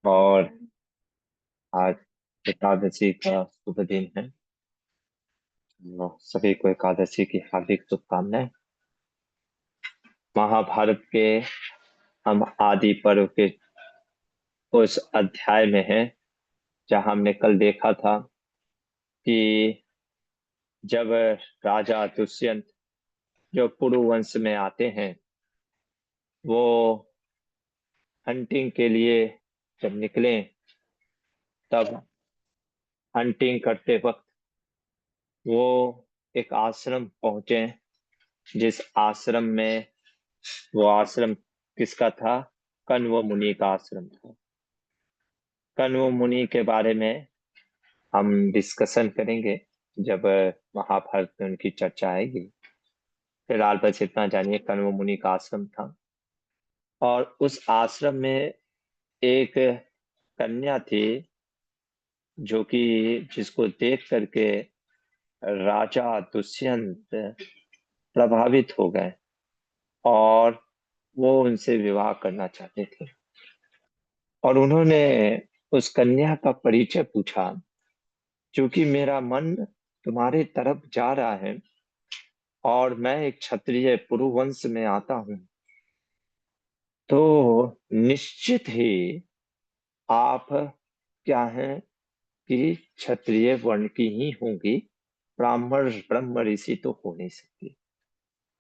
और आज एकादशी का शुभ दिन है। सभी को एकादशी की हार्दिक शुभकामनाएं। महाभारत के हम आदि पर्व के उस अध्याय में हैं जहां हमने कल देखा था कि जब राजा दुष्यंत जो पुरु वंश में आते हैं, वो हंटिंग के लिए जब निकले, तब हंटिंग करते वक्त वो एक आश्रम पहुंचे, जिस आश्रम में वो आश्रम किसका था? कण्व मुनि का आश्रम था। कण्व मुनि के बारे में हम डिस्कशन करेंगे जब महाभारत में उनकी चर्चा आएगी। फिलहाल बस इतना जानिए, कण्व मुनि का आश्रम था और उस आश्रम में एक कन्या थी जो कि जिसको देख करके राजा दुष्यंत प्रभावित हो गए और वो उनसे विवाह करना चाहते थे। और उन्होंने उस कन्या का परिचय पूछा, क्योंकि मेरा मन तुम्हारे तरफ जा रहा है और मैं एक क्षत्रिय पुरुवंश में आता हूं, तो निश्चित ही आप क्या हैं कि क्षत्रिय वर्ण की ही होंगी, ब्राह्मण ब्रह्म ऋषि तो हो नहीं सकती।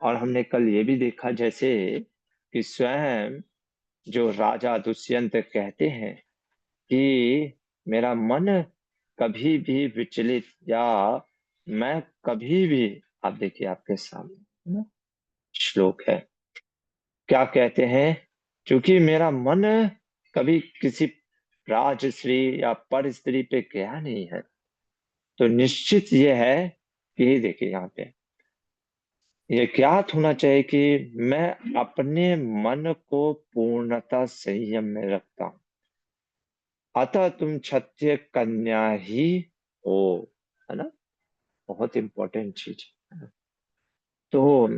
और हमने कल ये भी देखा जैसे कि स्वयं जो राजा दुष्यंत कहते हैं कि मेरा मन कभी भी विचलित, या मैं कभी भी, आप देखिए आपके सामने ना श्लोक है, क्या कहते हैं? क्योंकि मेरा मन कभी किसी राजश्री या पर स्त्री पे गया नहीं है, तो निश्चित ये है कि ये देखिए यहाँ पे ये ज्ञात होना चाहिए कि मैं अपने मन को पूर्णतः संयम में रखता हूं, अतः तुम क्षत्रिय कन्या ही हो, है ना? बहुत इंपॉर्टेंट चीज है ना? तो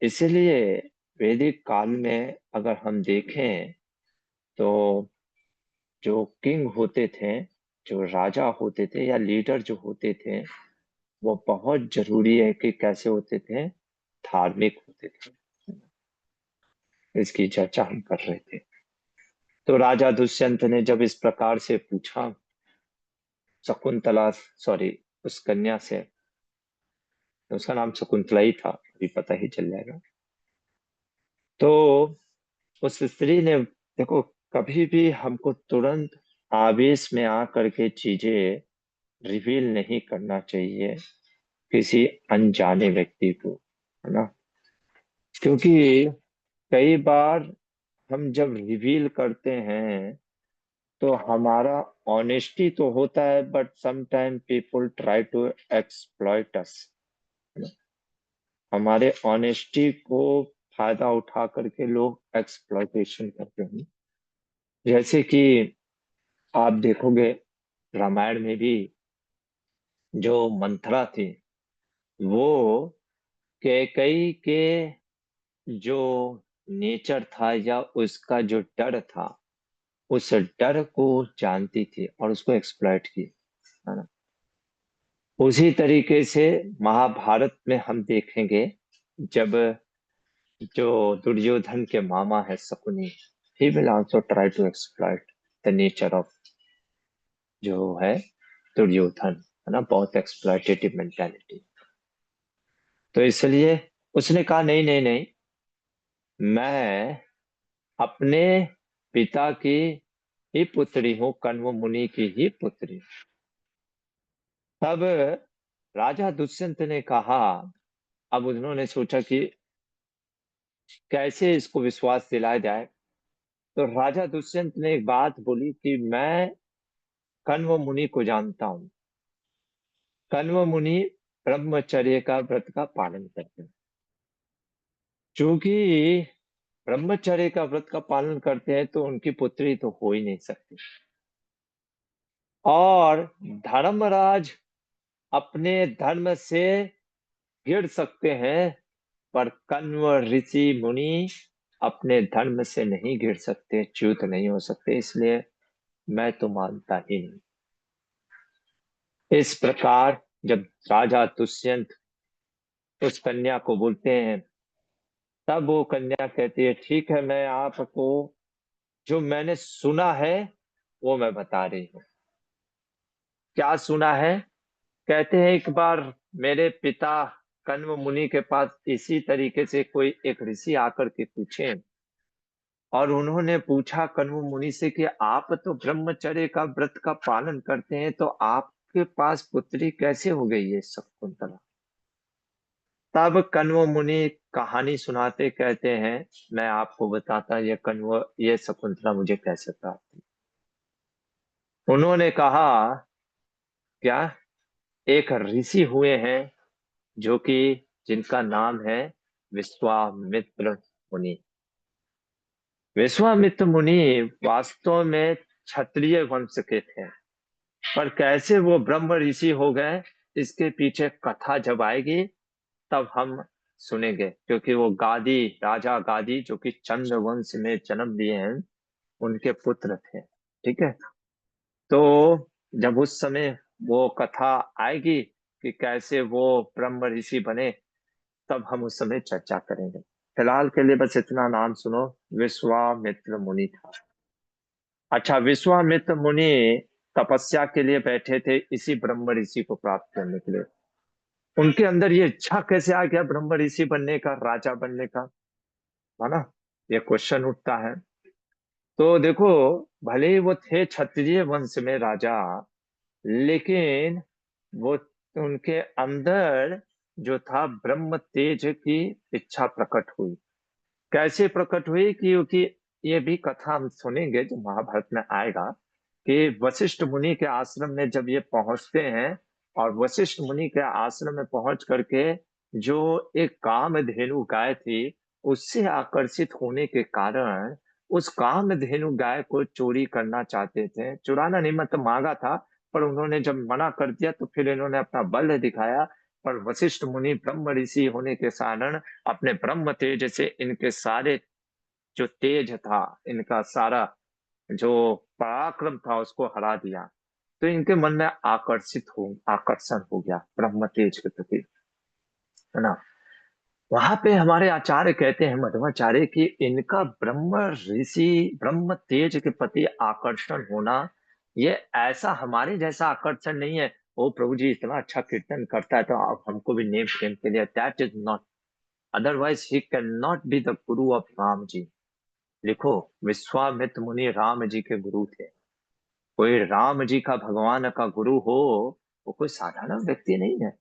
इसलिए वैदिक काल में अगर हम देखें तो जो किंग होते थे, जो राजा होते थे या लीडर जो होते थे, वो बहुत जरूरी है कि कैसे होते थे? धार्मिक होते थे। इसकी चर्चा हम कर रहे थे। तो राजा दुष्यंत ने जब इस प्रकार से पूछा शकुंतला, सॉरी, उस कन्या से, उसका नाम शकुंतला ही था, अभी पता ही चल जाएगा। तो उस स्त्री ने, देखो, कभी भी हमको तुरंत आवेश में आकर के चीजें रिवील नहीं करना चाहिए किसी अनजाने व्यक्ति को, है ना? क्योंकि कई बार हम जब रिवील करते हैं तो हमारा ऑनेस्टी तो होता है, but sometime people try to exploit us. हमारे ऑनेस्टी को फायदा उठा करके लोग एक्सप्लॉइटेशन करते हैं। जैसे कि आप देखोगे रामायण में भी जो मंथरा थी, वो कैकई के जो नेचर था या उसका जो डर था, उस डर को जानती थी और उसको एक्सप्लॉइट की, है ना? उसी तरीके से महाभारत में हम देखेंगे, जब जो दुर्योधन के मामा है Shakuni, he will also try to exploit the nature of जो है दुर्योधन, है ना? बहुत एक्सप्लॉइटेटिव मेंटालिटी। तो इसलिए उसने कहा नहीं नहीं नहीं, मैं अपने पिता की ही पुत्री हूँ, कण्व मुनि की ही पुत्री। तब राजा दुष्यंत ने कहा, अब उन्होंने सोचा कि कैसे इसको विश्वास दिलाया जाए। तो राजा दुष्यंत ने एक बात बोली कि मैं कण्व मुनि को जानता हूँ। कण्व मुनि ब्रह्मचर्य का व्रत का पालन करते हैं। चूंकि ब्रह्मचर्य का व्रत का पालन करते हैं तो उनकी पुत्री तो हो ही नहीं सकती। और धर्मराज अपने धर्म से गिर सकते हैं, पर कण्व ऋषि मुनि अपने धर्म से नहीं गिर सकते, च्युत नहीं हो सकते। इसलिए मैं तो मानता ही नहीं। इस प्रकार जब राजा दुष्यंत उस कन्या को बोलते हैं, तब वो कन्या कहती है, ठीक है, मैं आपको जो मैंने सुना है वो मैं बता रही हूँ। क्या सुना है? कहते हैं एक बार मेरे पिता कण्व मुनि के पास इसी तरीके से कोई एक ऋषि आकर के पूछे, और उन्होंने पूछा कण्व मुनि से कि आप तो ब्रह्मचर्य का व्रत का पालन करते हैं, तो आपके पास पुत्री कैसे हो गई है शकुंतला? तब कण्व मुनि कहानी सुनाते कहते हैं, मैं आपको बताता ये शकुंतला मुझे कैसे प्राप्त हुई। उन्होंने कहा, क्या? एक ऋषि हुए हैं जो कि जिनका नाम है विश्वामित्र मुनि। विश्वामित्र मुनि वास्तव में क्षत्रिय वंश के थे, पर कैसे वो ब्रह्म ऋषि हो गए, इसके पीछे कथा जब आएगी तब हम सुनेंगे, क्योंकि वो राजा गादी जो कि चंद्र वंश में जन्म लिए हैं, उनके पुत्र थे। ठीक है। तो जब उस समय वो कथा आएगी कि कैसे वो ब्रह्म ऋषि बने, तब हम उस समय चर्चा करेंगे। फिलहाल के लिए बस इतना नाम सुनो, विश्वामित्र मुनि था। अच्छा, विश्वामित्र मुनि तपस्या के लिए बैठे थे इसी ब्रह्म ऋषि को प्राप्त करने के लिए। उनके अंदर ये इच्छा कैसे आ गया ब्रह्म ऋषि बनने का, राजा बनने का, है ना? ये क्वेश्चन उठता है। तो देखो, भले ही वो थे क्षत्रिय वंश में राजा, लेकिन वो उनके अंदर जो था ब्रह्म तेज की इच्छा प्रकट हुई। कैसे प्रकट हुई? क्योंकि ये भी कथा हम सुनेंगे जो महाभारत में आएगा, कि वशिष्ठ मुनि के आश्रम में जब ये पहुंचते हैं, और वशिष्ठ मुनि के आश्रम में पहुंच करके जो एक कामधेनु गाय थी, उससे आकर्षित होने के कारण उस कामधेनु गाय को चोरी करना चाहते थे। चुराना नहीं, मतलब मांगा था, पर उन्होंने जब मना कर दिया तो फिर इन्होंने अपना बल दिखाया। पर वशिष्ठ मुनि ब्रह्म ऋषि होने के कारण अपने ब्रह्म तेज से इनके सारे जो तेज था, इनका सारा जो पराक्रम था, उसको हरा दिया। तो इनके मन में आकर्षण हो गया ब्रह्म तेज के प्रति, है ना? वहां पे हमारे आचार्य कहते हैं, मध्वाचार्य, कि इनका ब्रह्म तेज के प्रति आकर्षण होना, ये ऐसा हमारे जैसा आकर्षण नहीं है, ओ प्रभु जी इतना अच्छा कीर्तन करता है तो आप हमको भी नेम टेम के लिए, that is not. Otherwise he can not be the Guru of Ram ji. लिखो, विश्वामित्र मुनि राम जी के गुरु थे। कोई राम जी का, भगवान का गुरु हो, वो कोई साधारण व्यक्ति नहीं है।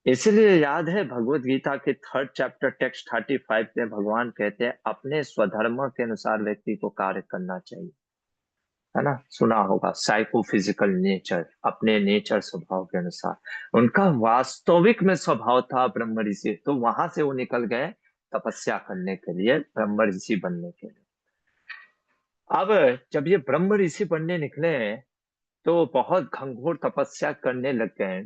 इसलिए याद है भगवत गीता के 3rd चैप्टर टेक्स्ट 35 में भगवान कहते हैं, अपने स्वधर्म के अनुसार व्यक्ति को कार्य करना चाहिए, है ना? सुना होगा, साइकोफिजिकल नेचर, अपने नेचर स्वभाव के अनुसार। उनका वास्तविक में स्वभाव था ब्रह्म ऋषि, तो वहां से वो निकल गए तपस्या करने के लिए, ब्रह्म ऋषि बनने के लिए। अब जब ये ब्रह्म ऋषि बनने निकले, तो बहुत घंघोर तपस्या करने लग गए।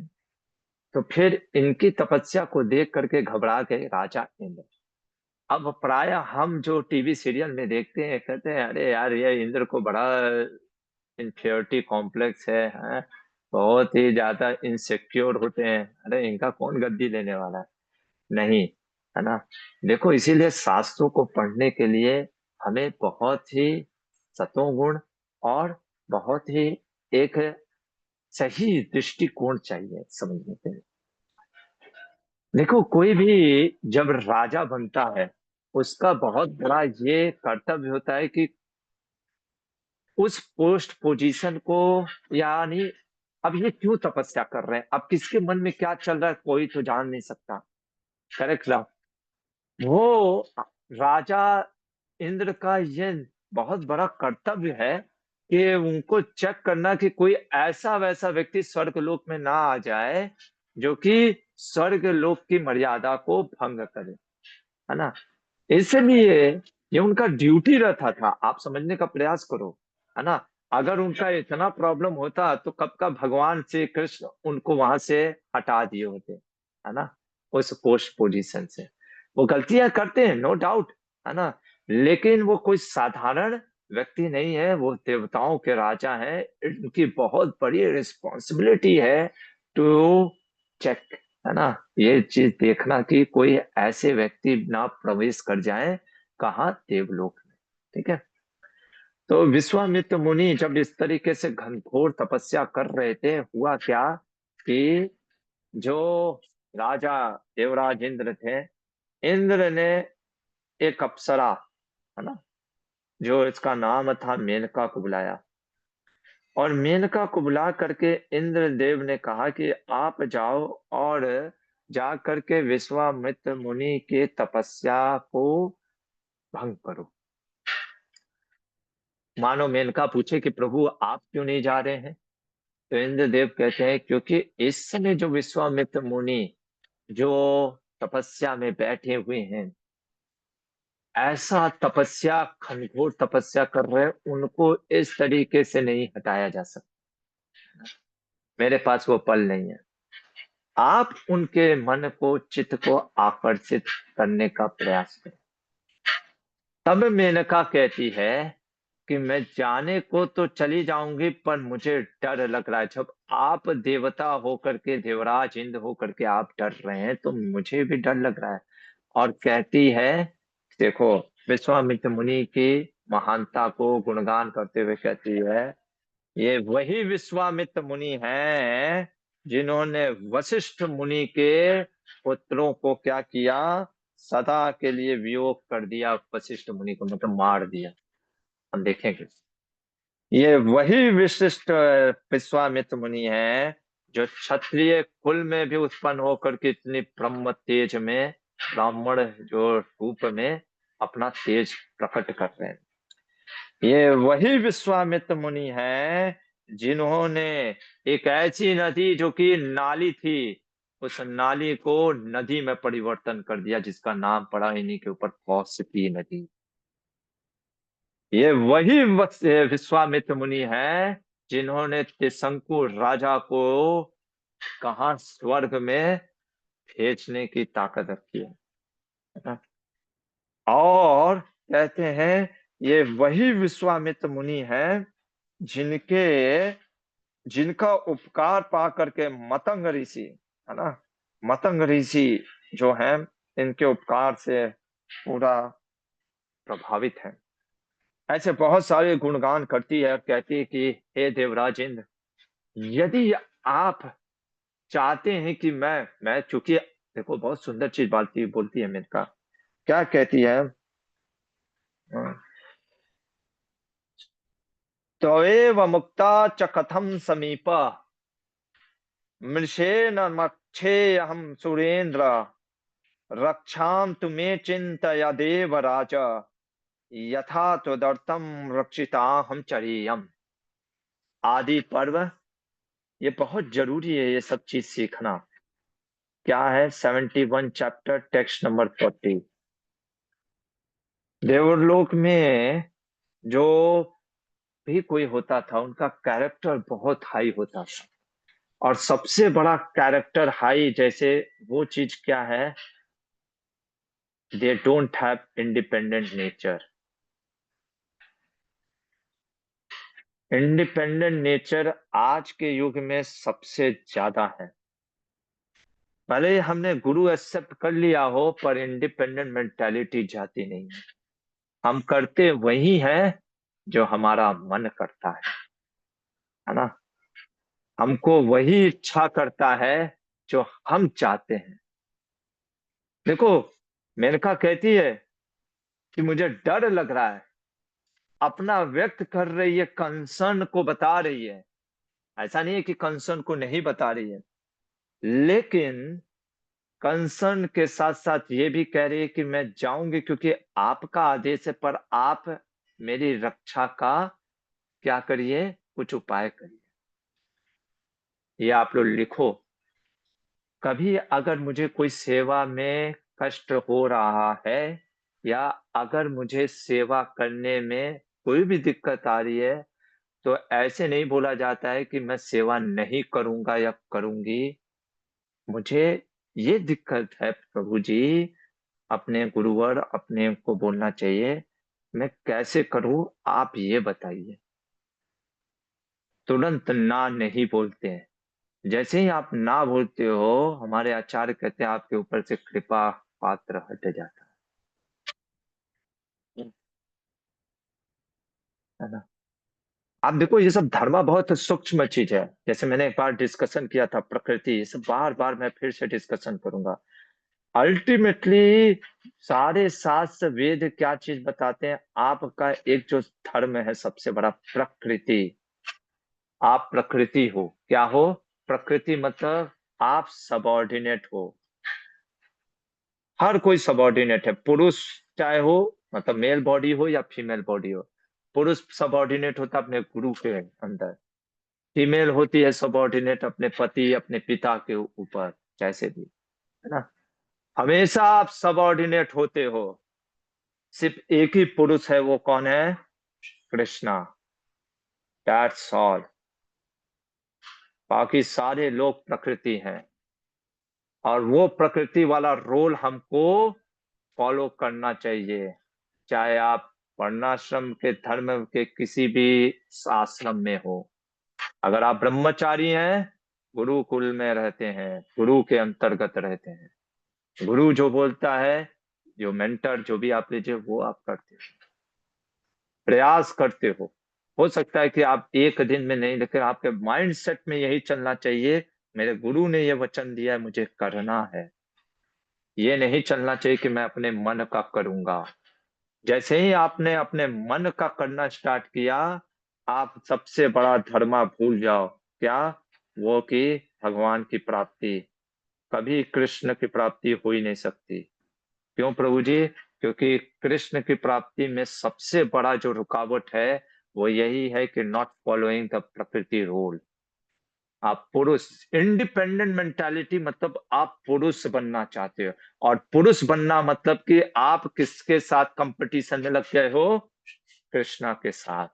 तो फिर इनकी तपस्या को देख करके घबरा गए राजा इंद्र। अब प्राय हम जो टीवी सीरियल में देखते हैं, कहते हैं, अरे यार ये इंद्र को बड़ा इन्फियोरिटी कॉम्प्लेक्स है, हैं? बहुत ही ज्यादा इनसिक्योर होते हैं, अरे इनका कौन गद्दी लेने वाला है? नहीं, है ना? देखो, इसीलिए शास्त्रों को पढ़ने के लिए हमें बहुत ही सतोगुण और बहुत ही एक सही दृष्टिकोण चाहिए समझने के लिए। देखो, कोई भी जब राजा बनता है, उसका बहुत बड़ा ये कर्तव्य होता है कि उस पोस्ट पोजीशन को, यानी अब ये क्यों तपस्या कर रहे हैं, अब किसके मन में क्या चल रहा है, कोई तो जान नहीं सकता। करेक्ट ना? वो राजा इंद्र का ये बहुत बड़ा कर्तव्य है कि उनको चेक करना कि कोई ऐसा वैसा व्यक्ति स्वर्ग लोक में ना आ जाए जो कि स्वर्ग लोक की मर्यादा को भंग करे, है ना? इसलिए ये उनका ड्यूटी रहता था। आप समझने का प्रयास करो, है ना? अगर उनका इतना प्रॉब्लम होता तो कब का भगवान श्री कृष्ण उनको वहां से हटा दिए होते, है ना? उस पोस्ट पोजीशन से। वो गलतियां करते हैं, नो डाउट, है ना? लेकिन वो कोई साधारण व्यक्ति नहीं है, वो देवताओं के राजा हैं। इनकी बहुत बड़ी रिस्पॉन्सिबिलिटी है टू चेक, है ना, ये चीज देखना कि कोई ऐसे व्यक्ति ना प्रवेश कर जाए कहाँ, देवलोक में। ठीक है। तो विश्वामित्र मुनि जब इस तरीके से घनघोर तपस्या कर रहे थे, हुआ क्या कि जो राजा देवराज इंद्र थे, इंद्र ने एक अप्सरा, है ना, जो इसका नाम था मेनका, को बुलाया। और मेनका को बुला करके इंद्रदेव ने कहा कि आप जाओ और जा करके विश्वामित्र मुनि के तपस्या को भंग करो। मानो मेनका पूछे कि प्रभु आप क्यों नहीं जा रहे हैं? तो इंद्रदेव कहते हैं क्योंकि इस समय जो विश्वामित्र मुनि जो तपस्या में बैठे हुए हैं, ऐसा तपस्या, घनघोर तपस्या कर रहे हैं, उनको इस तरीके से नहीं हटाया जा सकता। मेरे पास वो पल नहीं है। आप उनके मन को, चित्त को आकर्षित करने का प्रयास करें। तब मेनका कहती है कि मैं जाने को तो चली जाऊंगी, पर मुझे डर लग रहा है। जब आप देवता होकर के, देवराज इंद्र होकर के आप डर रहे हैं, तो मुझे भी डर लग रहा है। और कहती है, देखो, विश्वामित्र मुनि की महानता को गुणगान करते हुए कहती है, ये वही विश्वामित्र मुनि हैं जिन्होंने वशिष्ठ मुनि के पुत्रों को क्या किया, सदा के लिए वियोग कर दिया। वशिष्ठ मुनि को मतलब मार दिया। हम देखेंगे, ये वही विशिष्ट विश्वामित्र मुनि हैं जो क्षत्रिय कुल में भी उत्पन्न होकर के इतनी ब्रह्म तेज में, ब्राह्मण जो रूप में अपना तेज प्रकट कर रहे हैं। ये वही विश्वामित्र मुनि हैं जिन्होंने एक ऐसी नदी जो कि नाली थी, उस नाली को नदी में परिवर्तन कर दिया, जिसका नाम पड़ा इन्हीं के ऊपर, कौशिकी नदी। ये वही विश्वामित्र मुनि हैं जिन्होंने त्रिशंकु राजा को कहा, स्वर्ग में भेजने की ताकत रखी है। और कहते हैं ये वही विश्वामित्र मुनि हैं जिनके जिनका उपकार पा करके मतंग ऋषि, है ना, मतंग ऋषि जो हैं, इनके उपकार से पूरा प्रभावित है। ऐसे बहुत सारे गुणगान करती है, कहती है कि हे देवराज इंद्र, यदि आप चाहते हैं कि मैं चूंकि, देखो बहुत सुंदर चीज बोलती बोलती है मेनका, क्या कहती है, त्वएव मुक्ता च कथम समीप, मृषेण मक्षेऽहं सुरेंद्र, रक्षाम तुम्हें चिंतया देवराज, यथा त्वदर्थम रक्षिता हम चरेयम। आदि पर्व, ये बहुत जरूरी है, ये सब चीज सीखना। क्या है? 71 चैप्टर, टेक्स्ट नंबर 40। देवलोक में जो भी कोई होता था, उनका कैरेक्टर बहुत हाई होता था। और सबसे बड़ा कैरेक्टर हाई, जैसे वो चीज क्या है, they don't have independent nature. Independent nature आज के युग में सबसे ज्यादा है। भले ही हमने गुरु एक्सेप्ट कर लिया हो, पर इंडिपेंडेंट मेंटालिटी जाती नहीं है। हम करते वही है जो हमारा मन करता है ना। हमको वही इच्छा करता है जो हम चाहते हैं। देखो, मेनका कहती है कि मुझे डर लग रहा है, अपना व्यक्त कर रही है, कंसर्न को बता रही है। ऐसा नहीं है कि कंसर्न को नहीं बता रही है, लेकिन कंसर्न के साथ साथ ये भी कह रही है कि मैं जाऊंगी क्योंकि आपका आदेश है, पर आप मेरी रक्षा का क्या करिए, कुछ उपाय करिए। ये आप लोग लिखो। कभी अगर मुझे कोई सेवा में कष्ट हो रहा है, या अगर मुझे सेवा करने में कोई भी दिक्कत आ रही है, तो ऐसे नहीं बोला जाता है कि मैं सेवा नहीं करूंगा या करूंगी। मुझे ये दिक्कत है प्रभु जी, अपने गुरुवर अपने को बोलना चाहिए, मैं कैसे करूं, आप ये बताइए। तुरंत ना नहीं बोलते हैं। जैसे ही आप ना बोलते हो, हमारे आचार्य कहते हैं आपके ऊपर से कृपा पात्र हट जाता है ना। आप देखो, ये सब धर्म बहुत सूक्ष्म चीज है। जैसे मैंने एक बार डिस्कशन किया था प्रकृति, ये सब बार बार मैं फिर से डिस्कशन करूंगा। अल्टीमेटली सारे शास्त्र वेद क्या चीज बताते हैं, आपका एक जो धर्म है सबसे बड़ा, प्रकृति। आप प्रकृति हो, क्या हो? प्रकृति मतलब आप सबॉर्डिनेट हो। हर कोई सबॉर्डिनेट है, पुरुष चाहे हो, मतलब मेल बॉडी हो या फीमेल बॉडी हो। पुरुष सबॉर्डिनेट होता है अपने गुरु के अंदर, फीमेल होती है सबॉर्डिनेट अपने पति, अपने पिता के ऊपर, जैसे भी, है ना। हमेशा आप सबॉर्डिनेट होते हो। सिर्फ एक ही पुरुष है, वो कौन है? कृष्णा। That's all. बाकी सारे लोग प्रकृति हैं। और वो प्रकृति वाला रोल हमको फॉलो करना चाहिए। चाहे आप वर्णाश्रम के धर्म के किसी भी आश्रम में हो। अगर आप ब्रह्मचारी हैं, गुरुकुल में रहते हैं, गुरु के अंतर्गत रहते हैं, गुरु जो बोलता है, जो मेंटर जो भी आप लीजिए, वो आप करते हो, प्रयास करते हो सकता है कि आप एक दिन में नहीं, लेकिन आपके माइंड सेट में यही चलना चाहिए, मेरे गुरु ने ये वचन दिया है, मुझे करना है। ये नहीं चलना चाहिए कि मैं अपने मन का करूंगा। जैसे ही आपने अपने मन का करना स्टार्ट किया, आप सबसे बड़ा धर्मा भूल जाओ। क्या? वो कि भगवान की प्राप्ति। कभी कृष्ण की प्राप्ति हो ही नहीं सकती। क्यों प्रभु जी? क्योंकि कृष्ण की प्राप्ति में सबसे बड़ा जो रुकावट है, वो यही है कि नॉट फॉलोइंग द प्रकृति रूल। आप पुरुष, इंडिपेंडेंट मेंटालिटी, मतलब आप पुरुष बनना चाहते हो। और पुरुष बनना मतलब कि आप किसके साथ कंपटीशन में लग गए हो? कृष्णा के साथ।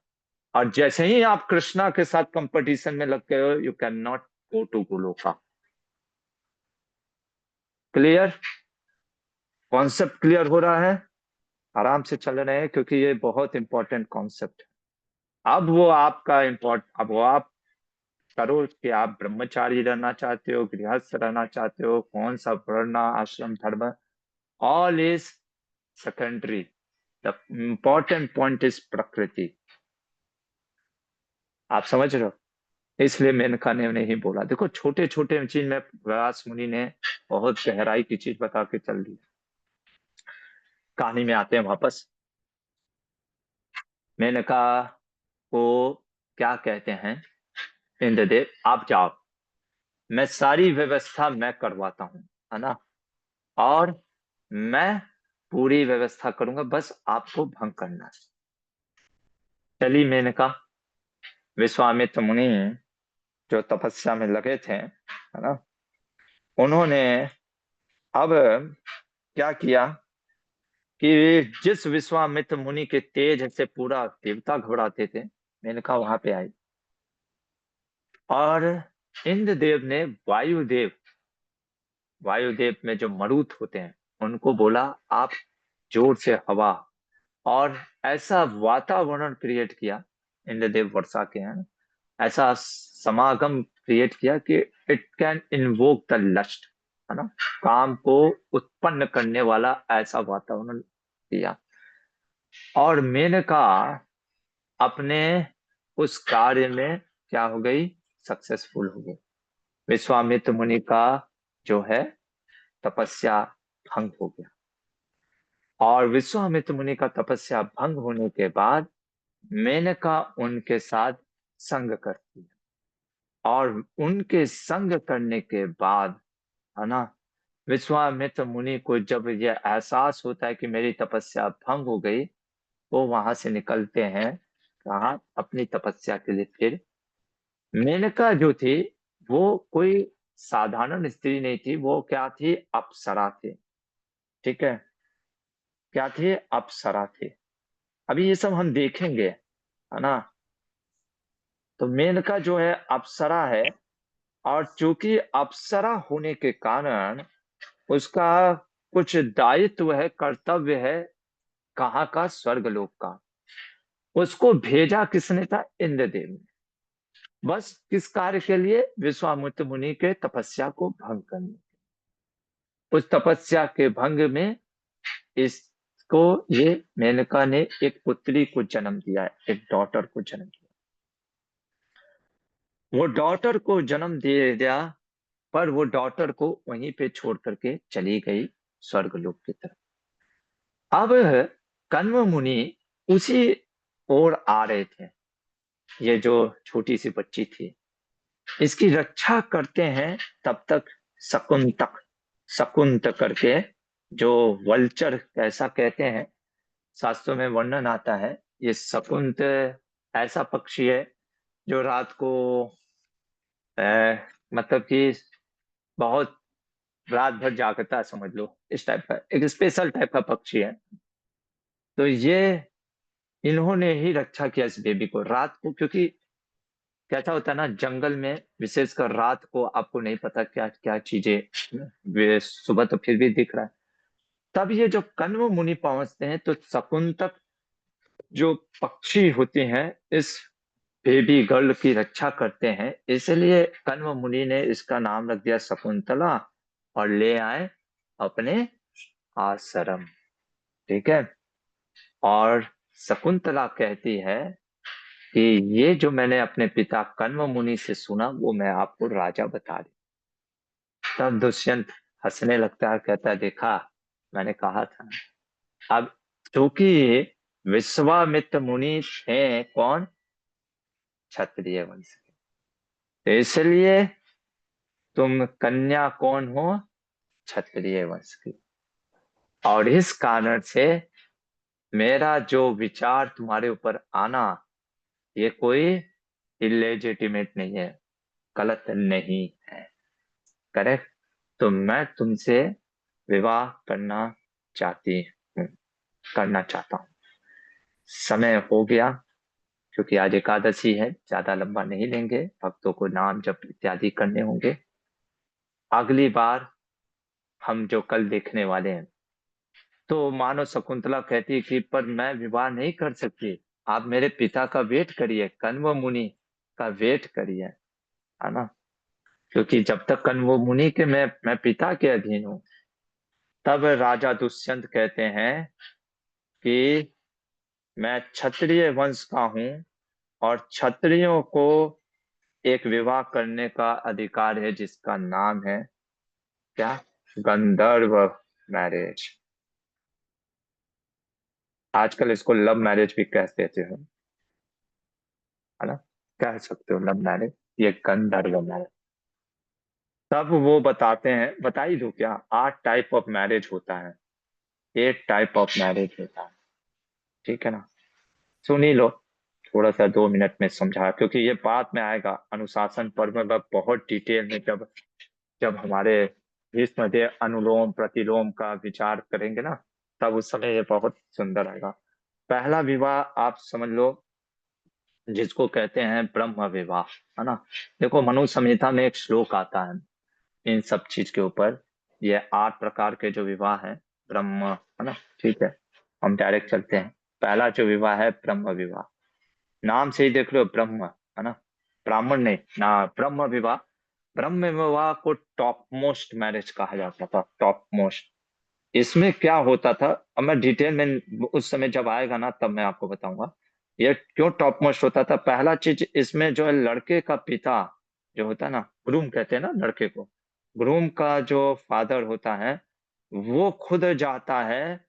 और जैसे ही आप कृष्णा के साथ कंपटीशन में लग गए हो, you can not go to Goloka. Clear? Concept clear हो रहा है? आराम से चल रहे हैं, क्योंकि ये बहुत इंपॉर्टेंट कॉन्सेप्ट है। अब वो आपका इम्पोर्ट, अब वो आप करो कि आप ब्रह्मचारी रहना चाहते हो, गृहस्थ रहना चाहते हो, कौन सा वर्ण आश्रम धर्म, all is secondary. The important point is प्रकृति। आप समझ रहे हो? इसलिए मेनका ने नहीं बोला। देखो, छोटे छोटे चीज में व्यास मुनि ने बहुत गहराई की चीज बता के चल दी। कहानी में आते हैं वापस। मेनका को क्या कहते हैं, इंद्रदेव आप जाओ, मैं सारी व्यवस्था मैं करवाता हूँ, है ना। और मैं पूरी व्यवस्था करूंगा, बस आपको भंग करना है। चली मेनका। विश्वामित्र मुनि जो तपस्या में लगे थे, है ना, उन्होंने अब क्या किया कि जिस विश्वामित्र मुनि के तेज से पूरा देवता घबराते थे, मेनका वहां पे आई। और इंद्रदेव ने वायुदेव, वायुदेव में जो मरुत होते हैं, उनको बोला आप जोर से हवा और ऐसा वातावरण क्रिएट किया। इंद्रदेव वर्षा के हैं, ऐसा समागम क्रिएट किया कि it can invoke the lust, है ना, काम को उत्पन्न करने वाला ऐसा वातावरण किया। और मेनका अपने उस कार्य में क्या हो गई? सक्सेसफुल हो गई। विश्वामित्र मुनि का जो है तपस्या भंग हो गया। और विश्वामित्र मुनि का तपस्या भंग होने के बाद मेनका उनके साथ संग करती है। और उनके संग करने के बाद, है ना, विश्वामित्र मुनि को जब यह एहसास होता है कि मेरी तपस्या भंग हो गई, वो वहां से निकलते हैं। कहा? अपनी तपस्या के लिए फिर। मेनका जो थी, वो कोई साधारण स्त्री नहीं थी, वो क्या थी? अप्सरा थी। ठीक है? क्या थी? अप्सरा थी। अभी ये सब हम देखेंगे, है ना। तो मेनका जो है अप्सरा है। और चूंकि अप्सरा होने के कारण उसका कुछ दायित्व है, कर्तव्य है, कहाँ का? स्वर्गलोक का। उसको भेजा किसने था? इंद्रदेव ने। बस किस कार्य के लिए? विश्वामित्र मुनि के तपस्या को भंग करने। उस तपस्या के भंग में इसको, ये मेनका ने एक पुत्री को जन्म दिया है, एक डॉटर को जन्म दिया। वो डॉटर को जन्म दे दिया, पर वो डॉटर को वहीं पे छोड़ करके चली गई स्वर्गलोक की तरफ। अब कण्व मुनि उसी ओर आ रहे थे। ये जो छोटी सी बच्ची थी, इसकी रक्षा करते हैं। तब तक शकुंतक, शकुंत करके, जो वल्चर ऐसा कहते हैं, शास्त्रों में वर्णन आता है। ये शकुंत ऐसा पक्षी है जो रात को मतलब कि बहुत रात भर जागता है, समझ लो। इस टाइप का एक स्पेशल टाइप का पक्षी है। तो ये इन्होंने ही रक्षा किया इस बेबी को रात को, क्योंकि कैसा होता है ना, जंगल में विशेषकर रात को आपको नहीं पता क्या क्या चीजें, वे सुबह तो फिर भी दिख रहा है। तब ये जो कण्व मुनि पहुंचते हैं तो शकुंतक जो पक्षी होते हैं इस बेबी गर्ल की रक्षा करते हैं, इसलिए कण्व मुनि ने इसका नाम रख दिया शकुंतला और ले आए अपने आश्रम। ठीक है। और शकुंतला कहती है कि ये जो मैंने अपने पिता कण्व मुनि से सुना वो मैं आपको राजा बता रही। तब दुष्यंत हंसने लगता है, कहता है देखा, मैंने कहा था। अब चूंकि विश्वामित्र मुनि थे कौन? क्षत्रिय वंश के, तो इसलिए तुम कन्या कौन हो? क्षत्रिय वंश की। और इस कारण से मेरा जो विचार तुम्हारे ऊपर आना, ये कोई इलेजिटिमेट नहीं है, गलत नहीं है, करेक्ट। तो मैं तुमसे विवाह करना चाहती हूँ, करना चाहता हूँ। समय हो गया, क्योंकि आज एकादशी है, ज्यादा लंबा नहीं लेंगे, भक्तों को नाम जप इत्यादि करने होंगे। अगली बार हम जो कल देखने वाले हैं, तो मानो शकुंतला कहती है कि पर मैं विवाह नहीं कर सकती, आप मेरे पिता का वेट करिए, कण्व मुनि का वेट करिए, है ना। क्योंकि जब तक कण्व मुनि के मैं पिता के अधीन हूँ। तब राजा दुष्यंत कहते हैं कि मैं क्षत्रिय वंश का हूँ और क्षत्रियों को एक विवाह करने का अधिकार है जिसका नाम है क्या? गंधर्व मैरिज। आजकल इसको लव मैरिज भी कह देते हो, है ना, कह सकते हो लव मैरिज, ये गंधर्व मैरिज। तब वो बताते हैं, बता ही दो क्या, 8 टाइप ऑफ मैरिज होता है, 8 टाइप ऑफ मैरिज होता है। ठीक है ना, सुन ही लो। थोड़ा सा 2 मिनट में समझा, क्योंकि ये बाद में आएगा अनुशासन पर्व में, बहुत डिटेल में, जब जब हमारे भीष्मदेव अनुलोम प्रतिलोम का विचार करेंगे ना, तब उस समय ये बहुत सुंदर आएगा। पहला विवाह आप समझ लो, जिसको कहते हैं ब्रह्म विवाह, है ना। देखो मनु संहिता में एक श्लोक आता है इन सब चीज के ऊपर। ये 8 प्रकार के जो विवाह है ब्रह्म, है ना। ठीक है, हम डायरेक्ट चलते हैं। पहला जो विवाह है ब्रह्म विवाह, नाम से ही देख लो ब्रह्म, है ना, ब्राह्मण नहीं ना, ब्रह्म विवाह। ब्रह्म विवाह को टॉप मोस्ट मैरिज कहा जाता था, टॉप मोस्ट। इसमें क्या होता था, अब मैं डिटेल में उस समय जब आएगा ना तब मैं आपको बताऊंगा ये क्यों टॉप मोस्ट होता था। पहला चीज इसमें जो है, लड़के का पिता जो होता है ना, ग्रूम कहते हैं ना लड़के को, ग्रूम का जो फादर होता है वो खुद जाता है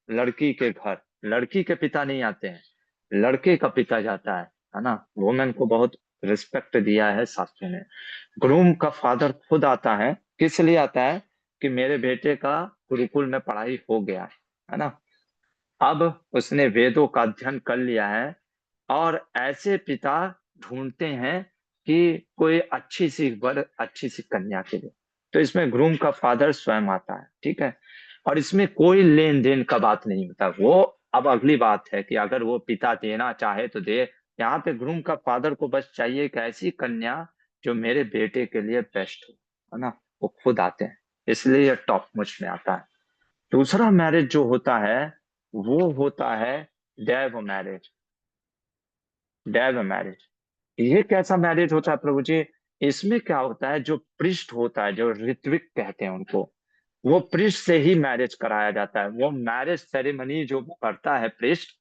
लड़की के घर। लड़की के पिता नहीं आते हैं, लड़के का पिता जाता है ना। वुमेन को बहुत रिस्पेक्ट दिया है शास्त्रों ने। ग्रूम का फादर खुद आता है, किस लिए आता है? कि मेरे बेटे का गुरुकुल में पढ़ाई हो गया है ना। अब उसने वेदों का अध्ययन कर लिया है, और ऐसे पिता ढूंढते हैं कि कोई अच्छी सी वर, अच्छी सी कन्या के लिए। तो इसमें ग्रूम का फादर स्वयं आता है, ठीक है। और इसमें कोई लेन देन का बात नहीं होता वो। अब अगली बात है कि अगर वो पिता देना चाहे तो दे। यहाँ पे ग्रूम का फादर को बस चाहिए एक ऐसी कन्या जो मेरे बेटे के लिए बेस्ट हो, है ना। वो खुद आते हैं, इसलिए ये टॉप मोस्ट में आता है। दूसरा मैरिज जो होता है वो होता है दैव मैरिज। दैव मैरिज, ये कैसा मैरिज होता है प्रभु जी? इसमें क्या होता है, जो पृष्ठ होता है, जो ऋत्विक कहते हैं उनको, वो पृष्ठ से ही मैरिज कराया जाता है। वो मैरिज सेरेमनी जो वो करता है पृष्ठ,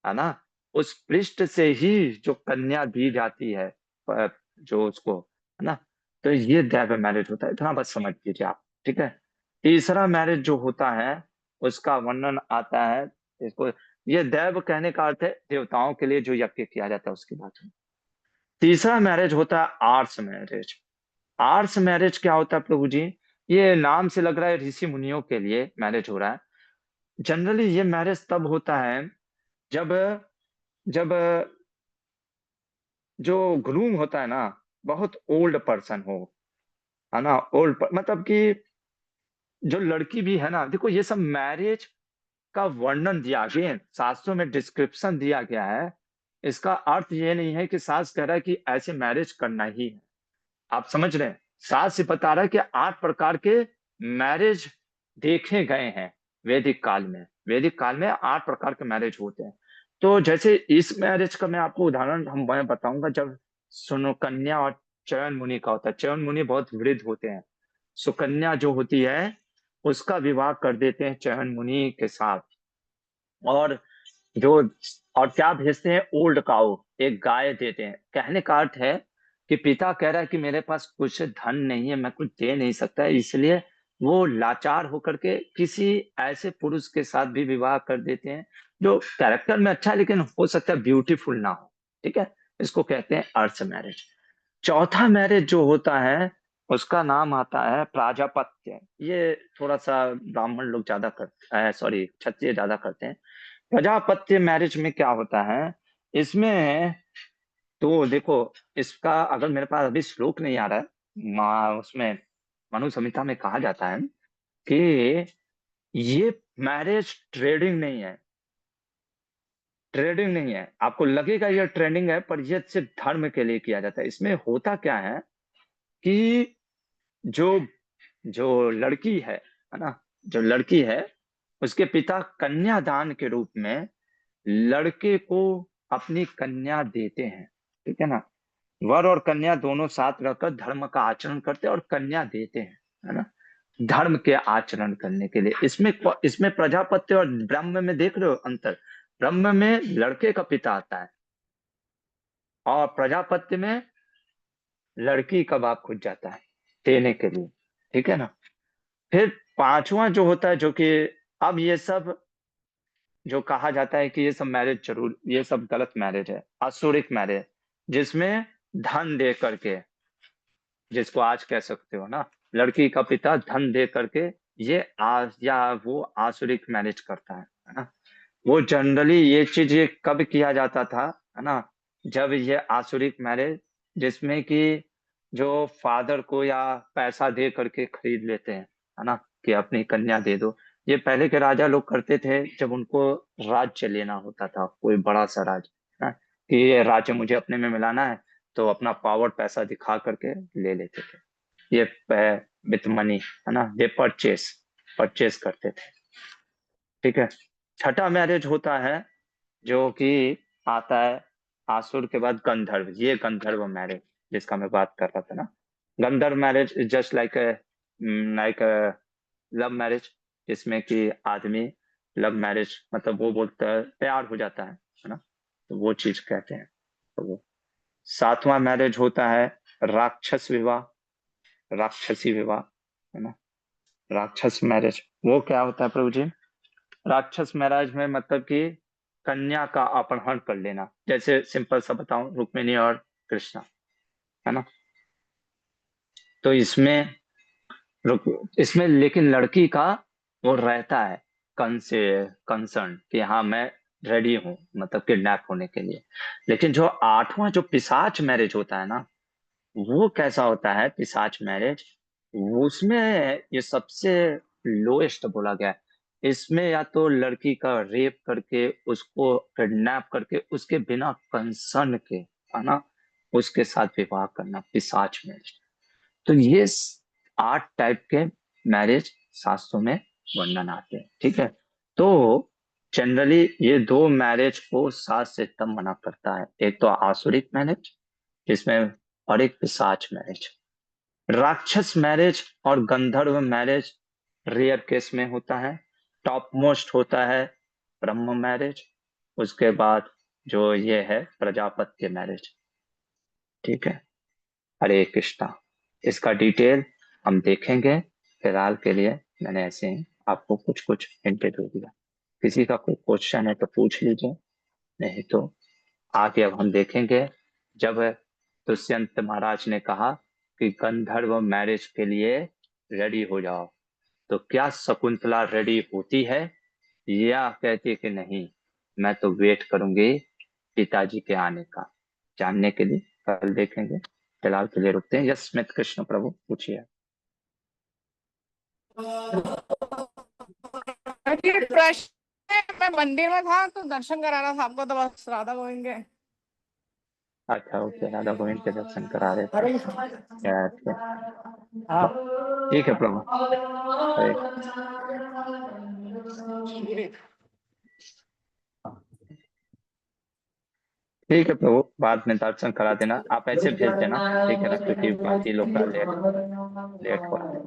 है ना, उस पृष्ठ से ही जो कन्या दी जाती है, जो उसको, है ना। तो ये दैव मैरिज होता है, इतना बस समझ लीजिए आप। ठीक है। तीसरा मैरिज जो होता है, उसका वर्णन आता है, इसको, ये दैव कहने का अर्थ है देवताओं के लिए जो यज्ञ किया जाता है उसकी बात है। तीसरा मैरिज होता है आर्स मैरिज। आर्स मैरिज क्या होता है प्रभु जी? ये नाम से लग रहा है ऋषि मुनियों के लिए मैरिज हो रहा है। जनरली ये मैरिज तब होता है जब जब जो ग्रूम होता है ना, बहुत ओल्ड पर्सन हो, है ना, मतलब कि जो लड़की भी है ना, देखो ये सब मैरिज का वर्णन दिया गया है, शास्त्रों में डिस्क्रिप्शन दिया गया है। इसका अर्थ ये नहीं है कि शास्त्र कह रहा है कि ऐसे मैरिज करना ही है। आप समझ रहे हैं? शास्त्र बता रहा है कि 8 प्रकार के मैरिज देखे गए हैं वैदिक काल में। वैदिक काल में 8 प्रकार के मैरिज होते हैं। तो जैसे इस मैरिज का मैं आपको उदाहरण मैं बताऊंगा, जब सुकन्या और चयन मुनि का होता है। चयन मुनि बहुत वृद्ध होते हैं, सुकन्या जो होती है उसका विवाह कर देते हैं चयन मुनि के साथ। और जो और क्या भेजते हैं, ओल्ड काऊ, एक गाय देते हैं। कहने का अर्थ है कि पिता कह रहा है कि मेरे पास कुछ धन नहीं है, मैं कुछ दे नहीं सकता, इसलिए वो लाचार होकर के किसी ऐसे पुरुष के साथ भी विवाह कर देते हैं जो कैरेक्टर में अच्छा है लेकिन हो सकता है ब्यूटीफुल ना हो। ठीक है। इसको कहते हैं अर्थ मैरिज। चौथा मैरिज जो होता है उसका नाम आता है प्राजापत्य। ये थोड़ा सा ब्राह्मण लोग ज्यादा करते हैं, सॉरी क्षत्रिय ज्यादा करते हैं। प्रजापत्य मैरिज में क्या होता है, इसमें तो देखो, इसका अगर मेरे पास अभी श्लोक नहीं आ रहा है, उसमें मनु संहिता में कहा जाता है कि ये मैरिज ट्रेडिंग नहीं है। ट्रेडिंग नहीं है, आपको लगेगा ये ट्रेडिंग है, पर ये सिर्फ धर्म के लिए किया जाता है। इसमें होता क्या है कि जो जो लड़की है ना, जो लड़की है, उसके पिता कन्यादान के रूप में लड़के को अपनी कन्या देते हैं। ठीक है ना। वर और कन्या दोनों साथ रहकर धर्म का आचरण करते हैं और कन्या देते हैं, है ना, धर्म के आचरण करने के लिए। इसमें इसमें प्रजापत्य और ब्रह्म में देख रहे हो अंतर? ब्रह्म में लड़के का पिता आता है और प्रजापत्य में लड़की का बाप खुद जाता है देने के लिए। ठीक है ना। फिर पांचवा जो होता है, जो कि अब ये सब जो कहा जाता है कि ये सब मैरिज जरूर, ये सब गलत मैरिज है, असुरिक मैरिज, जिसमें धन दे करके, जिसको आज कह सकते हो ना, लड़की का पिता धन दे करके ये या वो आसुरिक मैरिज करता है ना। वो जनरली ये चीज ये कब किया जाता था, है ना, जब ये आसुरिक मैरिज, जिसमें कि जो फादर को या पैसा दे करके खरीद लेते हैं, है ना, कि अपनी कन्या दे दो। ये पहले के राजा लोग करते थे जब उनको राज्य लेना होता था, कोई बड़ा सा राज्य, है ना, कि ये राज्य मुझे अपने में मिलाना है, तो अपना पावर पैसा दिखा करके ले लेते थे। ये विथ मनी, है ना, ये परचेस परचेस करते थे। ठीक है। छठा मैरिज होता है जो कि आता है आसुर के बाद गंधर्व। ये गंधर्व मैरिज जिसका मैं बात कर रहा था ना, गंधर्व marriage is just like love marriage, जिसमें कि आदमी, लव मैरिज मतलब वो बोलता है प्यार हो जाता है ना, तो वो चीज कहते हैं। तो वो सातवां मैरिज होता है राक्षस विवाह, राक्षसी विवाह, है ना, राक्षस मैरिज। वो क्या होता है प्रभु जी? राक्षस मैरिज में मतलब कि कन्या का अपहरण कर लेना, जैसे सिंपल सा बताऊं, रुक्मिणी और कृष्णा, है ना। तो इसमें लेकिन लड़की का वो रहता है कंसर्न कि हाँ मैं रेडी हूँ, मतलब किडनैप होने के लिए। लेकिन जो आठवां जो पिशाच मैरिज होता है ना, वो कैसा होता है पिशाच मैरिज? उसमें ये सबसे लोएस्ट बोला गया है। इसमें या तो लड़की का रेप करके, उसको किडनैप करके, उसके बिना कंसर्न के, है ना, उसके साथ विवाह करना, पिशाच मैरिज। तो ये 8 टाइप के मैरिज शास्त्रों में वर्णन आते हैं। ठीक है। तो जनरली ये दो मैरिज को शास्त्र एकदम मना करता है, एक तो आसुरिक मैरिज जिसमें, और एक पिशाच मैरिज। राक्षस मैरिज और गंधर्व मैरिज रेयर केस में होता है। टॉप मोस्ट होता है ब्रह्म मैरिज, उसके बाद जो ये है प्रजापत्य मैरिज। ठीक है, हरे कृष्णा। इसका डिटेल हम देखेंगे। फिलहाल के लिए मैंने ऐसे ही आपको कुछ कुछ हिंट दे दिया। किसी का कोई क्वेश्चन है तो पूछ लीजिए, नहीं तो आगे अब हम देखेंगे। जब दुष्यंत महाराज ने कहा कि गंधर्व मैरिज के लिए रेडी हो जाओ, तो क्या शकुंतला रेडी होती है या कहती है कि नहीं, मैं तो वेट करूंगी पिताजी के आने का। जानने के लिए कल देखेंगे। फिलहाल के लिए रुकते हैं। यस स्मित कृष्ण प्रभु पूछिए। ये प्रश्न है, मैं मंदिर में था तो दर्शन कराना था आपको, तो बस राधा गोविंद के। अच्छा ओके, राधा गोविंद के दर्शन करा रहे थे। अरे अच्छा, हाँ। ठीक है प्रभु। हरे ठीक है प्रभु, बाद में दर्शन करा देना, आप ऐसे भेज देना, ठीक है ना, क्योंकि बाकी लोग का लेट लेट हो रहा है।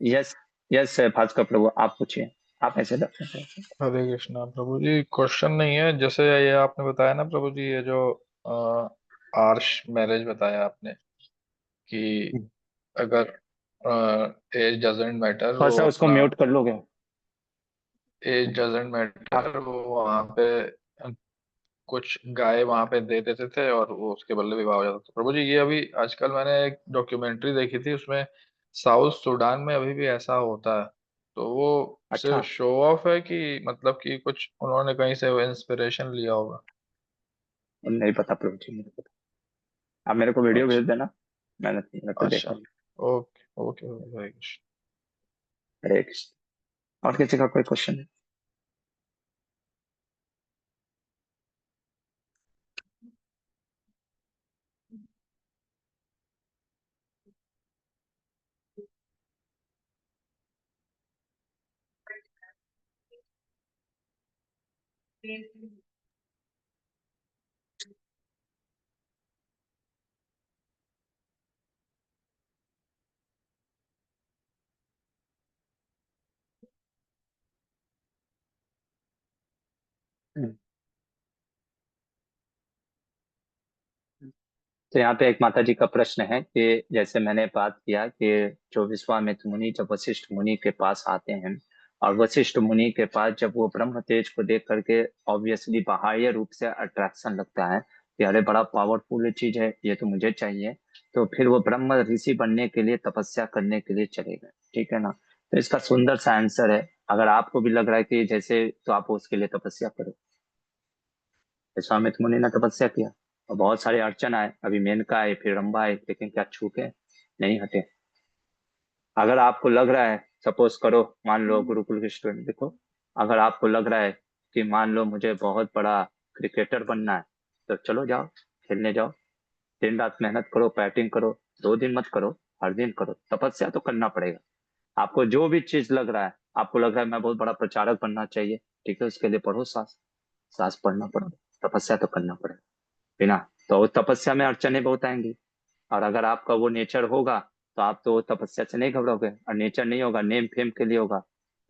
यस, यस भास्कर प्रभु आप पूछिए, आप ऐसे दर्शन करें। हरे कृष्णा प्रभु जी। क्वेश्चन नहीं है, जैसे ये आपने बताया ना प्रभु जी, ये जो आर्श मैरिज बताया आपने कि अगर एज डजेंट मैटर, थोड़ा वो सा उसको अपना म्यूट कर लोगे एज डजेंट आप। मैटर, वो वहां पे कुछ गाय वहां पे दे देते थे और वो उसके बदले विवाह हो जाता था। प्रभु जी ये अभी आजकल मैंने एक डॉक्यूमेंट्री देखी थी, उसमें साउथ सुडान में अभी भी ऐसा होता है। तो वो अच्छा, सिर्फ शो ऑफ है कि मतलब कि कुछ उन्होंने कहीं से इंस्पिरेशन लिया होगा? नहीं पता प्रभु जी, नहीं पता। आप मेरे को वीडियो अच्छा। भेज देना, मैं तो अच्छा। देखूंगा। ओके ओके हरे कृष्ण। हरे कृष्ण। और किसी का कोई क्वेश्चन है? तो यहाँ पे एक माता जी का प्रश्न है कि जैसे मैंने बात किया कि जो विश्वामित्र मुनि जब वशिष्ठ मुनि के पास आते हैं, और वशिष्ठ मुनि के पास जब वो ब्रह्म तेज को देख करके ऑब्वियसली बाह्य रूप से अट्रैक्शन लगता है कि अरे बड़ा पावरफुल चीज है, ये तो मुझे चाहिए, तो फिर वो ब्रह्म ऋषि बनने के लिए तपस्या करने के लिए चले गए। ठीक है ना, तो इसका सुंदर सा आंसर है, अगर आपको भी लग रहा है कि जैसे, तो आप उसके लिए तपस्या करो। विश्वामित्र मुनि ने तपस्या किया और बहुत सारे अड़चन आए, अभी मेनका आए, फिर रंभा आए, लेकिन क्या छूटे, नहीं हटे। अगर आपको लग रहा है, सपोज करो, मान लो गुरुकुल के स्टूडेंट देखो, अगर आपको लग रहा है कि मान लो मुझे बहुत बड़ा क्रिकेटर बनना है, तो चलो जाओ, खेलने जाओ, दिन रात मेहनत करो, बैटिंग करो, 2 दिन मत करो, हर दिन करो, तपस्या तो करना पड़ेगा। आपको जो भी चीज लग रहा है, आपको लग रहा है मैं बहुत बड़ा प्रचारक बनना चाहिए, ठीक है, उसके लिए पढ़ो शास्त्र, शास्त्र पढ़ना पड़ेगा, तपस्या तो करना पड़ेगा। बिना, तो तपस्या में अड़चने बहुत आएंगी। और अगर आपका वो नेचर होगा, तो आप तो तपस्या से नहीं घबराओगे, और नेचर नहीं होगा, नेम फेम के लिए होगा,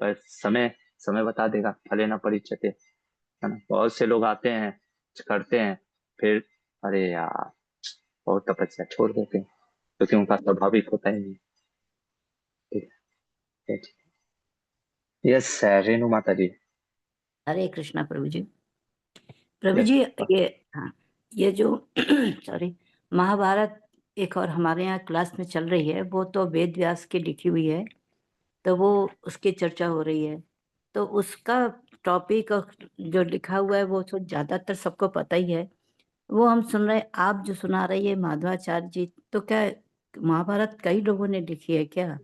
पर समय समय बता देगा, फले ना परिचते, है ना। बहुत से लोग आते हैं, करते हैं, फिर अरे यार बहुत तपस्या छोड़ देते हैं, क्योंकि उनका स्वाभाविक होता ही नहीं। ठीक है, यस रेणु माता जी। हरे कृष्णा प्रभु जी। प्रभु यस। जी ये, हाँ, ये जो सॉरी, महाभारत एक और हमारे यहाँ क्लास में चल रही है, वो तो वेद व्यास की लिखी हुई है, तो वो उसकी चर्चा हो रही है, तो उसका टॉपिक जो लिखा हुआ है वो तो ज्यादातर सबको पता ही है, वो हम सुन रहे, आप जो सुना रही है माधवाचार्य जी, तो क्या महाभारत कई लोगों ने लिखी है क्या?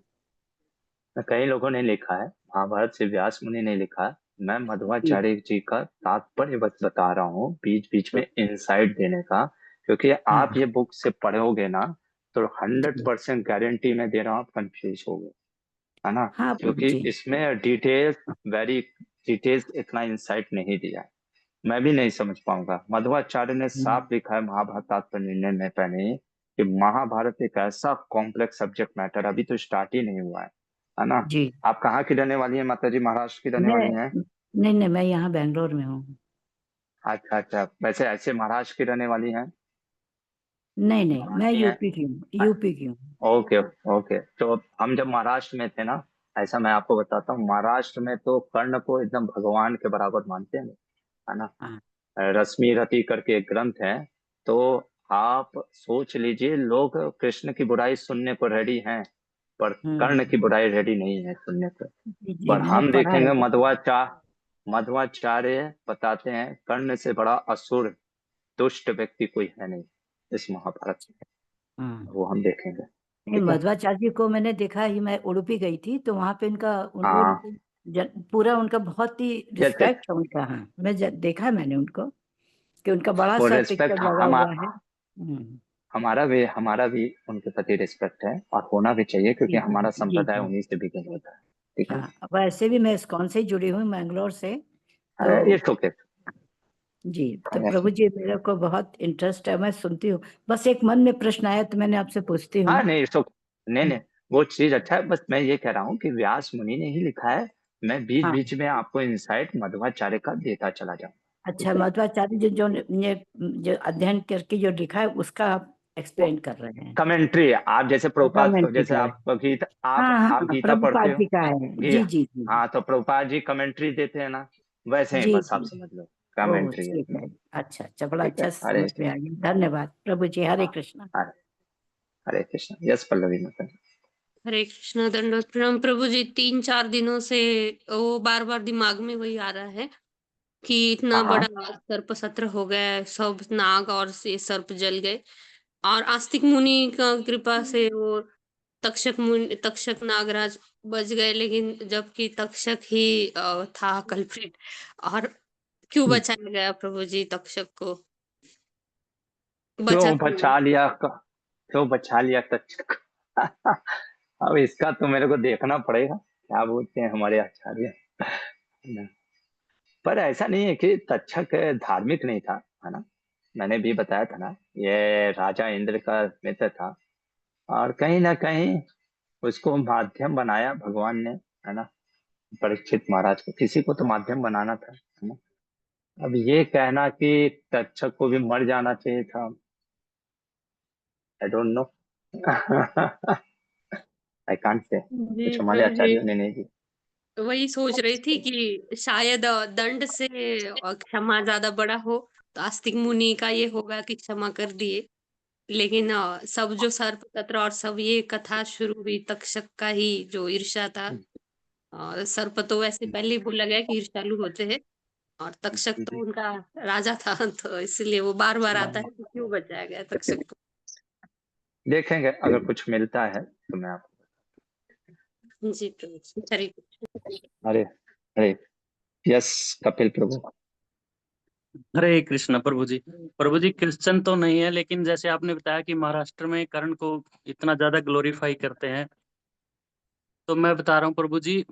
कई लोगों ने लिखा है, महाभारत से व्यास मुनि ने लिखा है। मैं मध्वाचार्य जी का तात्पर्य बस बता रहा हूँ, बीच बीच में इंसाइट देने का, क्योंकि आप ये बुक से पढ़ोगे ना, तो 100% गारंटी मैं दे रहा हूँ आप कंफ्यूज हो गए, है ना, हाँ प्रभु क्योंकि जी। इसमें डिटेल्स वेरी डिटेल्स इतना इंसाइट नहीं दिया है, मैं भी नहीं समझ पाऊंगा। मध्वाचार्य ने साफ लिखा है महाभारत तात्पर्य निर्णय में पहले ही कि महाभारत एक ऐसा कॉम्प्लेक्स सब्जेक्ट मैटर, अभी तो स्टार्ट ही नहीं हुआ है ना। जी। आप कहाँ की रहने वाली हैं माता जी? महाराष्ट्र की रहने मैं वाली हैं? नहीं नहीं, मैं यहाँ बैंगलोर में हूँ। अच्छा अच्छा, वैसे ऐसे महाराष्ट्र की रहने वाली हैं? नहीं नहीं, मैं नहीं है। यूपी की हूँ, यूपी की हूँ। ओके ओके, तो हम जब महाराष्ट्र में थे ना, ऐसा मैं आपको बताता हूँ, महाराष्ट्र में तो कर्ण को एकदम भगवान के बराबर मानते हैं, है ना। हाँ। रश्मि रति करके एक ग्रंथ है, तो आप सोच लीजिए, लोग कृष्ण की बुराई सुनने को रेडी हैं, पर कर्ण की बुराई रेडी नहीं है सुनने को। जी जी, पर मैंने हम पढ़ा है। देखेंगे मध्वाचार्य बताते हैं कर्ण से बड़ा असुर दुष्ट व्यक्ति कोई है नहीं इस महाभारत में, हाँ। वो हम देखेंगे। नहीं, ठीक है। मध्वाचार्य जी को मैंने देखा ही, मैं उडुपी गई थी तो वहां पे उनका वो हाँ, पूरा उनका बहुत ही जैसे रिस्पेक्ट है उनका। हाँ, देखा है मैंने उनको कि उनका बड़ा वो सा पिक्चर रिस्पेक्ट लगा हम हुआ है। हमारा भी उनके प्रति रिस्पेक्ट है, और होना भी चाहिए, क्योंकि जी हमारा जी संप्रदाय जी। उन्हीं से बिलोंग होता है। ठीक है। हाँ, वैसे भी मैं इस्कॉन से ही जुड़ी हुई, मैंगलोर से। अरे तो इट्स ओके। जी, तो प्रभु जी मेरे को बहुत इंटरेस्ट है, मैं सुनती हूँ। बस एक मन में प्रश्न आया तो मैंने आपसे पूछती हूँ। हाँ नहीं, इट्स ओके, नहीं नहीं, वो चीज अच्छा है, बस मैं ये कह रहा हूँ कि व्यास मुनि ने ही लिखा है, मैं बीच हाँ, बीच में आपको इंसाइट मध्वाचार्य का देता चला जाऊँ। अच्छा, ठीक है। मध्वाचार्य जी जो अध्ययन करके जो लिखा है उसका आप वो एक्सप्लेन कर रहे हैं। कमेंट्री है, आप जैसे प्रभुपाद, कमेंट्री जैसे कर रहे हैं। हाँ आप हाँ, गीता पढ़ते प्रभुपाद हो। जी का है। गी जी जी जी। हाँ, तो प्रभुपाद जी कमेंट्री देते हैं ना, वैसे ही जी बस आप जी। समझ लो, ओह कमेंट्री है। ठीक है। अच्छा अच्छा, बड़ा ठीक है। अच्छा से समझ में आ गया। धन्यवाद प्रभु जी, हरे कृष्णा। हरे हरे कृष्ण। यस पल्लवी माता। हरे कृष्णा, दंडवत प्रणाम प्रभु जी। 3-4 दिनों से वो बार बार दिमाग में वही आ रहा है कि इतना हाँ बड़ा हाँ। सर्प सत्र हो गया है, सब नाग और से सर्प जल गए, और आस्तिक मुनि का कृपा से वो तक्षक नागराज बच गए, लेकिन जबकि तक्षक ही था कल्प्रिट। और क्यों बचाया गया प्रभु जी तक्षक को? बचा क्यों क्यों नहीं? बचा लिया क्यों बचा लिया तक्षक? अब इसका तो मेरे को देखना पड़ेगा, क्या बोलते हैं हमारे आचार्य। पर ऐसा नहीं है कि तक्षक धार्मिक नहीं था, है ना। मैंने भी बताया था ना, ये राजा इंद्र का मित्र था, और कहीं ना कहीं उसको माध्यम बनाया भगवान ने, है ना। परीक्षित महाराज को, किसी को तो माध्यम बनाना था, है ना। अब ये कहना कि तक्षक को भी मर जाना चाहिए था, I don't know. I can't say, जी कुछ हमारे प्रभु जी, आचार्यों ने नहीं दी। वही सोच रही थी कि शायद दंड से क्षमा ज्यादा बड़ा हो, तो आस्तिक मुनि का ये होगा कि क्षमा कर दिए। लेकिन सब जो सर्पदंत्र और सब ये कथा शुरू हुई तक्षक का ही जो ईर्ष्या था। और सर्प तो वैसे पहले ही बोला गया कि ईर्ष्यालु होते हैं, और तक्षक तो उनका राजा था, तो इसलिए वो बार बार आता है कि क्यों बचाया गया तक्षक को। देखेंगे, अगर कुछ मिलता है तो मैं आपको। जी प्रभु जी, हरे कृष्ण। अरे अरे, यस कपिल प्रभु। हरे कृष्ण प्रभु जी। प्रभु जी क्रिश्चियन तो नहीं है, लेकिन जैसे आपने बताया कि महाराष्ट्र में कर्ण को इतना ज्यादा ग्लोरीफाई करते हैं, तो मैं बता रहा हूँ प्रभु जी,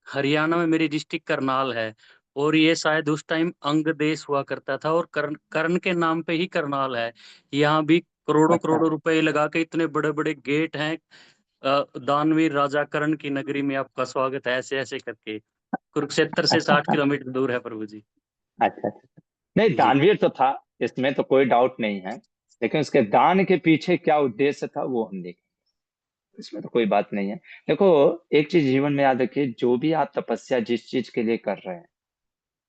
हरियाणा में मेरी डिस्ट्रिक्ट करनाल है, और ये शायद उस टाइम अंग देश हुआ करता था, और कर्ण कर्ण के नाम पे ही करनाल है। यहाँ भी करोड़ों अच्छा करोड़ों रुपए लगा के इतने बड़े बड़े गेट हैं। दानवीर राजा कर्ण की नगरी में आपका स्वागत है, ऐसे ऐसे करके। कुरुक्षेत्र से 60 किलोमीटर दूर है प्रभु जी। अच्छा अच्छा। नहीं, जी दानवीर तो था, इसमें तो कोई डाउट नहीं है, लेकिन उसके दान के पीछे क्या उद्देश्य था वो हम देखें, इसमें तो कोई बात नहीं है। देखो, एक चीज जीवन में याद रखिए, जो भी आप तपस्या जिस चीज के लिए कर रहे हैं,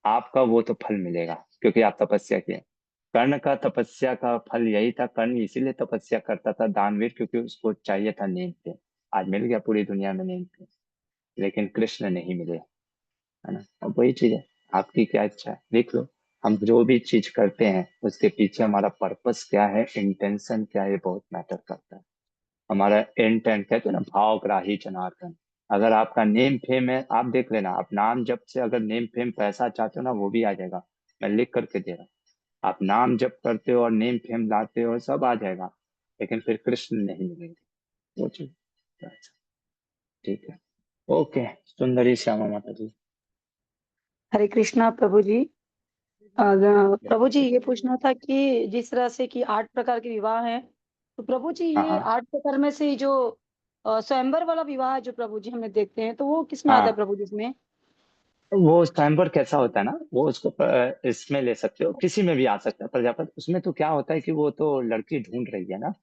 आपका वो तो फल मिलेगा, क्योंकि आप तपस्या किए। कर्ण का तपस्या का फल यही था, कर्ण इसीलिए तपस्या करता था दानवीर, क्योंकि उसको चाहिए था नेम पे। आज मिल गया पूरी दुनिया में नेम पे, लेकिन कृष्ण नहीं मिले, है ना। अब वही चीज है, आपकी क्या इच्छा है देख लो। हम जो भी चीज करते हैं उसके पीछे हमारा पर्पस क्या है, इंटेंशन क्या है, ये बहुत मैटर करता है। हमारा इंटेंट, कहते हैं ना, भावग्राही जनार्दन। अगर आपका नेम फेम है, आप देख लेना, आप नाम जप से अगर नेम फेम पैसा चाहते हो ना, वो भी आ जाएगा, मैं लिख करके दे रहा हूँ। आप नाम जप करते हो और नेम फेम लाते हो, सब आ जाएगा, लेकिन फिर कृष्ण नहीं मिलेंगे, वो चीज। अच्छा, ठीक है। ओके, सुंदरी श्यामा माता जी। हरे कृष्णा प्रभु जी। प्रभु जी ये पूछना था कि जिस तरह से कि 8 प्रकार के विवाह हैं, तो प्रभु जी हाँ ये हाँ 8 प्रकार में से जो स्वयंवर वाला विवाह जो प्रभु जी हमने देखते हैं, तो वो किसमें आता है हाँ। प्रभु जी इसमें? वो स्वयंवर कैसा होता है ना, वो उसको इसमें ले सकते हो, किसी में भी आ सकता है प्रजापति। उसमें तो क्या होता है कि वो तो लड़की ढूंढ रही है ना,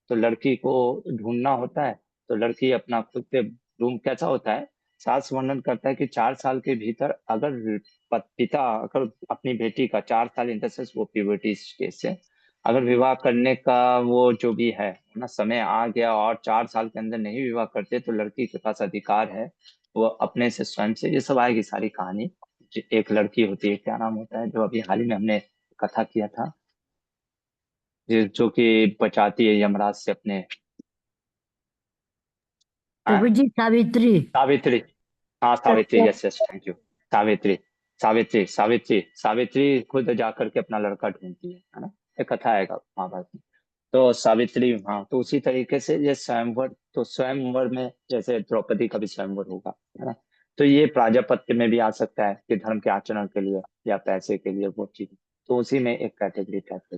तो लड़की को ढूंढना होता है। तो लड़की अपना खुद के रूम कैसा होता है, शास्त्र वर्णन करता है कि 4 साल के भीतर अगर पिता अगर अपनी बेटी का 4 साल इंटरसेस वो प्यूबर्टी स्टेज से अगर विवाह करने का वो जो भी है ना समय आ गया और 4 साल के अंदर नहीं विवाह करते, तो लड़की के पास अधिकार है वो अपने से स्वयं से, ये सब आएगी सारी कहानी। एक लड़की होती है, क्या नाम होता है, जो अभी हाल ही में हमने कथा किया था, जो कि बचाती है यमराज से अपने प्रभु जी सावित्री। सावित्री। हाँ Savitri, yes yes, thank you. Savitri Savitri Savitri Savitri खुद जा करके अपना लड़का ढूंढती है ना, एक कथा आएगा महाभारत में। तो सावित्री, हाँ, तो उसी तरीके से ये स्वयंवर, तो स्वयंवर में जैसे द्रौपदी का भी स्वयंवर होगा, है ना। तो ये प्राजापत्य में भी आ सकता है कि धर्म के आचरण के लिए या पैसे के लिए वो चीज, तो उसी में एक कैटेगरी टाइप है।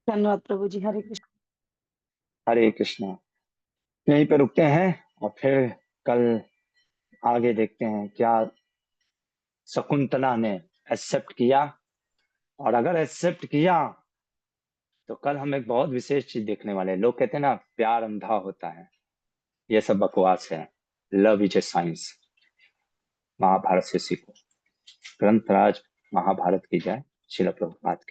धन्यवाद प्रभु जी। हरे कृष्ण। हरे कृष्णा। यहीं पे रुकते हैं और फिर कल आगे देखते हैं क्या शकुंतला ने एक्सेप्ट किया, और अगर एक्सेप्ट किया तो कल हम एक बहुत विशेष चीज देखने वाले हैं। लोग कहते हैं ना प्यार अंधा होता है, ये सब बकवास है। Love is a science. Mahabharata से सीखो। ग्रंथराज महाभारत की जय। श्रील प्रभुपाद की।